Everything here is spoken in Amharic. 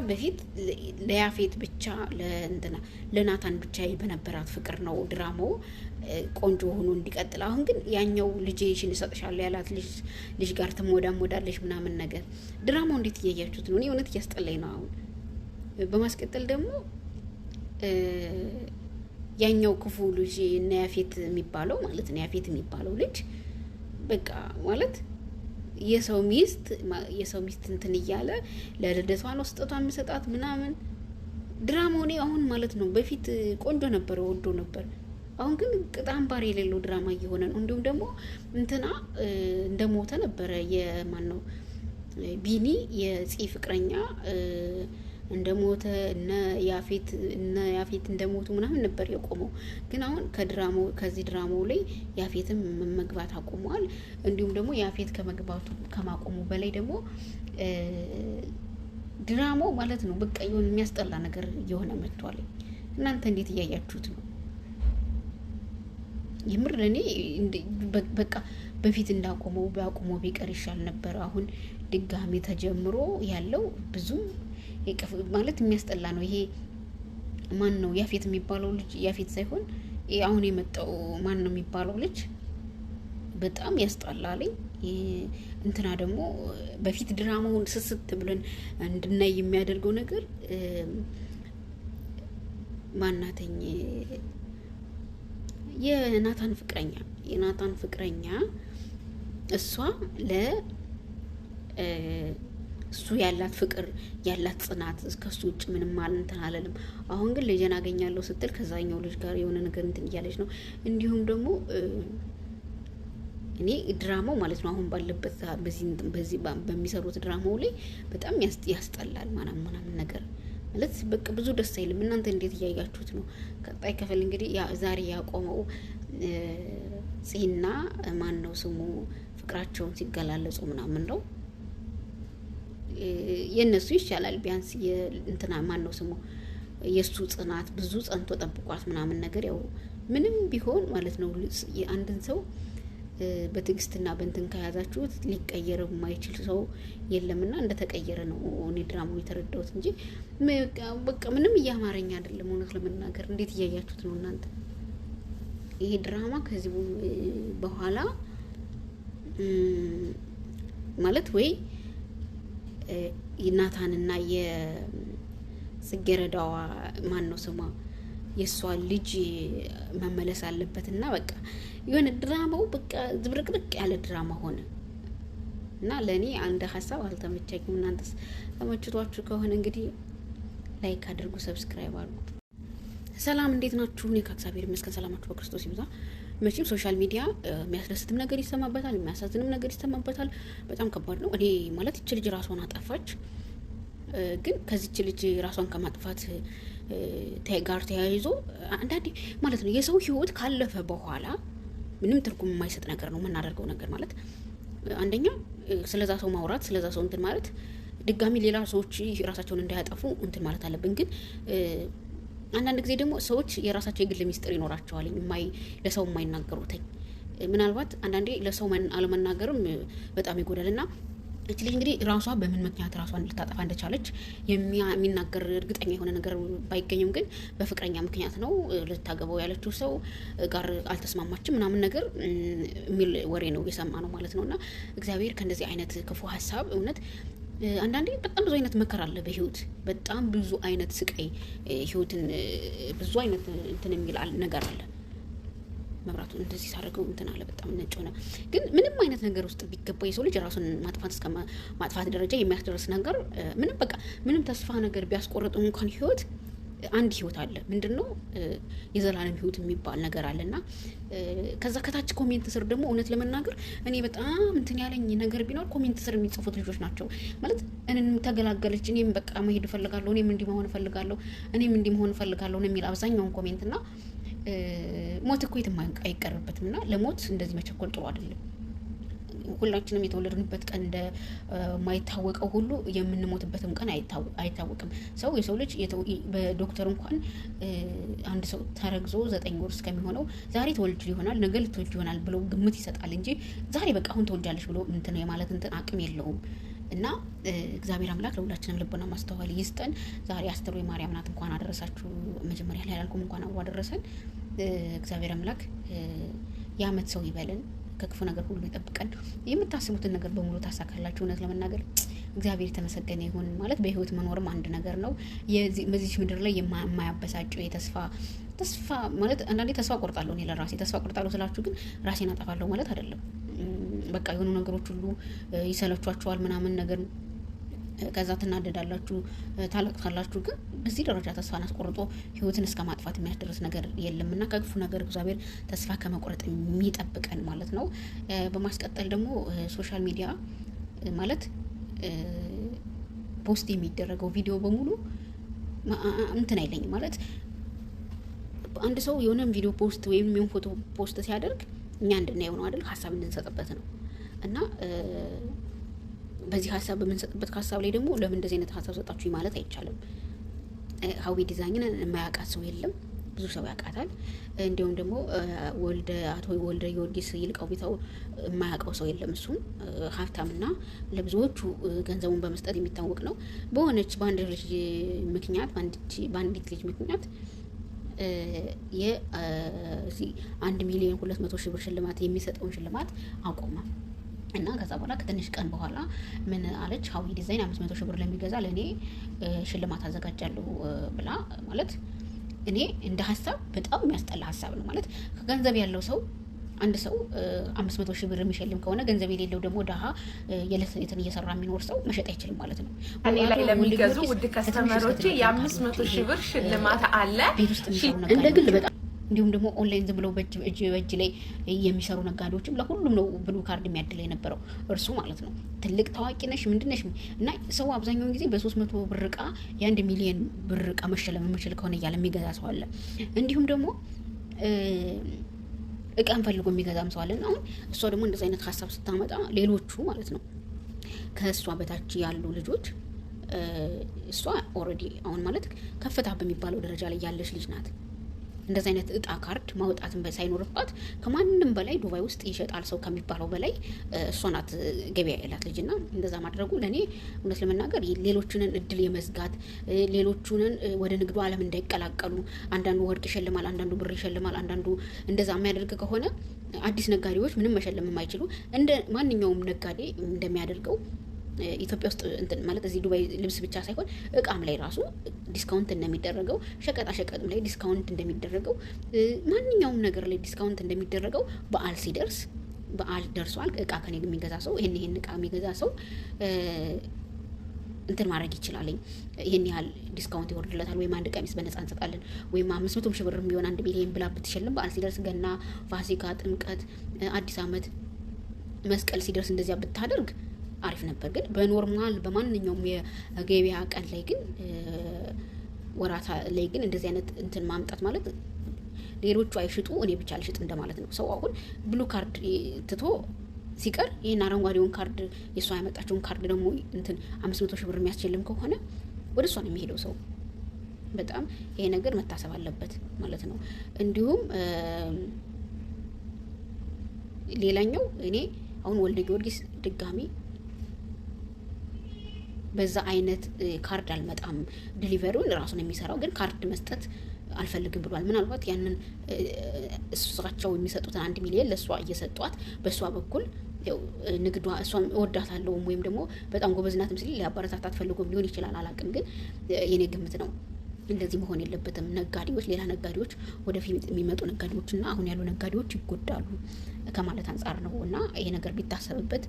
በፊት ለያፌት ብቻ ለናታን ብቻ በነበራት ፍቅር ነው ድራማው ቆንጆ ሆኖ እንዲቀጥል። አሁን ግን ያኛው ልጅሽን እሰጥሻለሁ ያላት ልጅ ጋር ትሞዳሞዳለሽ ምናምን ነገር ድራማው እንዴት እያያችሁት ነው? እኔ እውነት እያስጠላኝ ነው። አሁን በማስቀጠል ደግሞ ያኛው ክፉ ልጅ እና ያፌት የሚባለው ማለት ነው ያፌት የሚባለው ልጅ በቃ ማለት የሰው ሚስት እንትን እያለ ለልደቷ ነው ስጦታን መስጣት ምናምን ድራማው ነው አሁን ማለት ነው። በፊት ቆንጆ ነበር ወዶ ነበር። አሁን ግን ቅጣም ባሪ የሌለው ድራማ እየሆነ ነው። እንዲሁም ደግሞ እንትና እንደሞተ ነበረ የማን ነው ቢኒ የጽ ፍቅረኛ እንደሞተ እነ ያፌት እንደሞቱ ምናምን ነበር የቆመው። ግን አሁን ከዚህ ድራማው ላይ ያፌትም መግባት አቆመዋል። እንዲሁም ደግሞ ያፌት ከማቆሙ በላይ ደግሞ ድራማው ማለት ነው በቃ የሆነ የሚያስጠላ ነገር እየሆነ መጥቷል። እናንተ እንዴት እያያችሁት ነው? የምር ለኔ በቃ በፊት ቢያቆመው ቢቀር ይሻል ነበር። አሁን ድጋሚ ተጀምሮ ያለው ብዙም ማለት የሚያስጠላ ነው። ይሄ ማን ነው ያፌት የሚባለው ልጅ? ያፌት ሳይሆን አሁን የመጣው ማን ነው የሚባለው ልጅ በጣም ያስጠላል። እንትና ደግሞ በፊት ድራማውን ስስት ብለን እንድናይ የሚያደርገው ነገር ማናተኝ የናታን ፍቅረኛ እሷ እሱ ያላት ፍቅር ያላት ጽናት ከሱ ውጭ ምንም እንትን አለልም። አሁን ግን ልጅን አገኛለሁ ስትል ከዛኛው ልጅ ጋር የሆነ ነገር እንትን እያለች ነው። እንዲሁም ደግሞ እኔ ድራማው ማለት ነው አሁን ባለበት በዚህ በሚሰሩት ድራማው ላይ በጣም ያስጠላል ምናምን ነገር ማለት በቃ ብዙ ደስ አይልም። እናንተ እንዴት እያያችሁት ነው? ቀጣይ ክፍል እንግዲህ ዛሬ ያቆመው ጽና ማን ነው ስሙ ፍቅራቸውን ሲገላለጹ ምናምን ነው። የነሱ ይሻላል ቢያንስ እንትና ማን ነው ስሙ የሱ ጽናት ብዙ ጸንቶ ጠብቋት ምናምን ነገር ያው ምንም ቢሆን ማለት ነው አንድን ሰው በትዕግስትና በእንትን ከያዛችሁት ሊቀየር የማይችል ሰው የለምና እንደተቀየረ ነው እኔ ድራማው የተረዳሁት እንጂ በቃ ምንም እያማረኝ አይደለም። እውነት ለመናገር እንዴት እያያችሁት ነው እናንተ? ይሄ ድራማ ከዚህ በኋላ ማለት ወይ ናታንና የጽጌረዳዋ ማን ነው ስሟ የሷ ልጅ መመለስ አለበትና በቃ የሆነ ድራማው በቃ ዝብርቅርቅ ያለ ድራማ ሆነ እና ለኔ አንድ ሀሳብ አልተመቸኝም። እናንተስ ተመችቷችሁ ከሆነ እንግዲህ ላይክ አድርጉ፣ ሰብስክራይብ አድርጉ። ሰላም እንዴት ናችሁ? እኔ ከእግዚአብሔር ይመስገን ሰላማችሁ በክርስቶስ ይብዛ። መቼም ሶሻል ሚዲያ የሚያስደስትም ነገር ይሰማበታል፣ የሚያሳዝንም ነገር ይሰማበታል። በጣም ከባድ ነው። እኔ ማለት ይች ልጅ ራሷን አጠፋች፣ ግን ከዚች ልጅ ራሷን ከማጥፋት ጋር ተያይዞ አንዳንዴ ማለት ነው የሰው ህይወት ካለፈ በኋላ ምንም ትርጉም የማይሰጥ ነገር ነው የምናደርገው ነገር ማለት አንደኛ ስለዛ ሰው ማውራት ስለዛ ሰው እንትን ማለት ድጋሚ ሌላ ሰዎች ራሳቸውን እንዳያጠፉ እንትን ማለት አለብን። ግን አንዳንድ ጊዜ ደግሞ ሰዎች የራሳቸው የግል ሚስጥር ይኖራቸዋል ለሰው የማይናገሩትኝ ምናልባት አንዳንዴ ለሰው አለመናገርም በጣም ይጎዳልና እቺ ልጅ እንግዲህ ራሷ በምን ምክንያት ራሷን ልታጠፋ እንደቻለች የሚናገር እርግጠኛ የሆነ ነገር ባይገኝም ግን በፍቅረኛ ምክንያት ነው ልታገባው ያለችው ሰው ጋር አልተስማማችም ምናምን ነገር የሚል ወሬ ነው የሰማ ነው ማለት ነውና እግዚአብሔር ከእንደዚህ አይነት ክፉ ሀሳብ እውነት አንዳንዴ በጣም ብዙ አይነት መከራ አለ በህይወት በጣም ብዙ አይነት ስቃይ ህይወትን ብዙ አይነት እንትን የሚል ነገር አለ። መብራቱ እንደዚህ ሳደርገው እንትን አለ በጣም ነጭ ሆነ። ግን ምንም አይነት ነገር ውስጥ ቢገባ የሰው ልጅ ራሱን ማጥፋት ደረጃ የሚያስደርስ ነገር ምንም ተስፋ ነገር ቢያስቆርጥ እንኳን ህይወት አንድ ህይወት አለ። ምንድነው የዘላለም ህይወት የሚባል ነገር አለና ከዛ ከታች ኮሜንት ስር ደግሞ እውነት ለመናገር እኔ በጣም እንትን ያለኝ ነገር ቢኖር ኮሜንት ስር የሚጽፉት ልጆች ናቸው ማለት እኔም ተገላገለች እኔም በቃ መሄድ እፈልጋለሁ እኔም እንዲህ መሆን እፈልጋለሁ ነው የሚል አብዛኛውን ኮሜንት እና ሞት እኮ የትም አይቀርበትም እና ለሞት እንደዚህ መቸኮል ጥሩ አይደለም። ሁላችንም የተወለድንበት ቀን እንደማይታወቀው ሁሉ የምንሞትበትም ቀን አይታወቅም። የሰው ልጅ በዶክተር እንኳን አንድ ሰው ተረግዞ 9 ወር እስከሚሆነው ዛሬ ተወልጅ ይሆናል ነገ ልትወልጅ ይሆናል ብሎ ግምት ይሰጣል እንጂ ዛሬ በቃ አሁን ተወልጃለሽ ብሎ እንትን የማለት እንትን አቅም የለውም። እና እግዚአብሔር አምላክ ለሁላችንም ልቦና ማስተዋል ይስጠን። ዛሬ አስተር ማርያም ናት። እንኳን አደረሳችሁ። መጀመሪያ ላይ ያላልኩም እንኳን አብሮ አደረሰን። እግዚአብሔር አምላክ የዓመት ሰው ይበለን፣ ከክፉ ነገር ሁሉ ይጠብቀን፣ የምታስቡትን ነገር በሙሉ ታሳካላችሁ። እውነት ለመናገር እግዚአብሔር የተመሰገነ ይሁን። ማለት በህይወት መኖርም አንድ ነገር ነው። በዚህ ምድር ላይ የማያበሳጨው ተስፋ ማለት አንዳንዴ ተስፋ ቆርጣለሁ። እኔ ለራሴ ተስፋ ቆርጣለሁ ስላችሁ ግን ራሴን አጠፋለሁ ማለት አይደለም። በቃ የሆኑ ነገሮች ሁሉ ይሰለቿችኋል ምናምን ነገር፣ ከዛ ትናደዳላችሁ፣ ታለቅሳላችሁ። ግን በዚህ ደረጃ ተስፋን አስቆርጦ ህይወትን እስከ ማጥፋት የሚያስደርስ ነገር የለምና ከክፉ ነገር እግዚአብሔር ተስፋ ከመቁረጥ የሚጠብቀን ማለት ነው። በማስቀጠል ደግሞ ሶሻል ሚዲያ ማለት ፖስት የሚደረገው ቪዲዮ በሙሉ እንትን አይለኝም። ማለት አንድ ሰው የሆነም ቪዲዮ ፖስት ወይም የሆነ ፎቶ ፖስት ሲያደርግ እኛ እንድናየው ነው አይደል? ሀሳብ እንድንሰጥበት ነው። እና በዚህ ሀሳብ በምንሰጥበት ሀሳብ ላይ ደግሞ ለምን እንደዚህ አይነት ሀሳብ ሰጣችሁ ማለት አይቻልም። ሀዊ ዲዛይንን የማያውቃት ሰው የለም፣ ብዙ ሰው ያውቃታል። እንዲሁም ደግሞ አቶ ወልደ ጊዮርጊስ ይልቀው ቢታው የማያውቀው ሰው የለም። እሱም ሀብታምና ለብዙዎቹ ገንዘቡን በመስጠት የሚታወቅ ነው። በአንዲት ልጅ ምክንያት የ1,200,000 ብር ሽልማት የሚሰጠውን ሽልማት አቆመ እና ከዛ በኋላ ከትንሽ ቀን በኋላ ምን አለች? ሀዊ ዲዛይን 500,000 ብር ለሚገዛ ለእኔ ሽልማት አዘጋጃለሁ ብላ። ማለት እኔ እንደ ሀሳብ በጣም የሚያስጠላ ሀሳብ ነው። ማለት ከገንዘብ ያለው ሰው አንድ ሰው 500,000 ብር የሚሸልም ከሆነ ገንዘብ የሌለው ደግሞ ደሃ የለትን እየሰራ የሚኖር ሰው መሸጥ አይችልም ማለት ነው። እኔ ላይ ለሚገዙ ውድ ከስተመሮቼ የ500,000 ብር ሽልማት አለ። ቤት ውስጥ የሚሰሩ እንደ ግል በጣም እንዲሁም ደግሞ ኦንላይን ዝም ብለው በእጅ ላይ የሚሰሩ ነጋዴዎችም ለሁሉም ነው ብሉ ካርድ የሚያድል የነበረው እርሱ ማለት ነው። ትልቅ ታዋቂ ነሽ ምንድነሽ እና ሰው አብዛኛውን ጊዜ በ300 ብር እቃ የ1 ሚሊዮን ብር እቃ መሸለም የምችል ከሆነ እያለ የሚገዛ ሰው አለ። እንዲሁም ደግሞ እቃን ፈልጎ የሚገዛም ሰው አለና አሁን እሷ ደግሞ እንደዚህ አይነት ሀሳብ ስታመጣ ሌሎቹ ማለት ነው ከእሷ በታች ያሉ ልጆች እሷ ኦልሬዲ አሁን ማለት ከፍታ በሚባለው ደረጃ ላይ ያለች ልጅ ናት። እንደዚህ አይነት እጣ ካርድ ማውጣትን ሳይኖርባት ከማንም በላይ ዱባይ ውስጥ ይሸጣል ሰው ከሚባለው በላይ እሷ ናት ገበያ ያላት ልጅና እንደዛ ማድረጉ ለእኔ እውነት ለመናገር ሌሎቹንን እድል የመዝጋት ሌሎቹንን ወደ ንግዱ ዓለም እንዳይቀላቀሉ፣ አንዳንዱ ወርቅ ይሸልማል፣ አንዳንዱ ብር ይሸልማል፣ አንዳንዱ እንደዛ የሚያደርግ ከሆነ አዲስ ነጋዴዎች ምንም መሸለም የማይችሉ እንደ ማንኛውም ነጋዴ እንደሚያደርገው ኢትዮጵያ ውስጥ እንትን ማለት እዚህ ዱባይ ልብስ ብቻ ሳይሆን እቃም ላይ ራሱ ዲስካውንት እንደሚደረገው፣ ሸቀጣ ሸቀጥም ላይ ዲስካውንት እንደሚደረገው፣ ማንኛውም ነገር ላይ ዲስካውንት እንደሚደረገው በዓል ሲደርስ በዓል ደርሷል እቃ ከኔ የሚገዛ ሰው ይሄን እቃ የሚገዛ ሰው እንትን ማድረግ ይችላል። ይሄን ያህል ዲስካውንት ይወርድለታል፣ ወይም አንድ ቀሚስ በነፃ እንሰጣለን፣ ወይም 500,000 ብር ቢሆን 1 ሚሊዮን ብላ ብትሸልም በዓል ሲደርስ ገና፣ ፋሲካ፣ ጥምቀት፣ አዲስ ዓመት፣ መስቀል ሲደርስ እንደዚያ ብታደርግ አሪፍ ነበር። ግን በኖርማል በማንኛውም የገበያ ቀን ላይ ግን ወራታ ላይ ግን እንደዚህ አይነት እንትን ማምጣት ማለት ሌሎቹ አይሽጡ እኔ ብቻ ልሽጥ እንደማለት ነው። ሰው አሁን ብሉ ካርድ ትቶ ሲቀር ይሄን አረንጓዴውን ካርድ የሷ ያመጣችውን ካርድ ደግሞ እንትን 500,000 ብር የሚያስችልም ከሆነ ወደ እሷ ነው የሚሄደው ሰው። በጣም ይሄ ነገር መታሰብ አለበት ማለት ነው። እንዲሁም ሌላኛው እኔ አሁን ወልደ ጊዮርጊስ ድጋሚ በዛ አይነት ካርድ አልመጣም፣ ዲሊቨሪውን ራሱ ነው የሚሰራው፣ ግን ካርድ መስጠት አልፈልግም ብሏል። ምናልባት ያንን እሷቸው የሚሰጡትን 1 ሚሊዮን ለእሷ እየሰጧት በእሷ በኩል ንግዷ እሷም እወዳታለሁ ወይም ደግሞ በጣም ጎበዝ ናት ምስል ሊያበረታታት ፈልጎም ሊሆን ይችላል፣ አላውቅም። ግን የኔ ግምት ነው እንደዚህ መሆን የለበትም። ነጋዴዎች፣ ሌላ ነጋዴዎች፣ ወደፊት የሚመጡ ነጋዴዎችና አሁን ያሉ ነጋዴዎች ይጎዳሉ ከማለት አንጻር ነው እና ይሄ ነገር ቢታሰብበት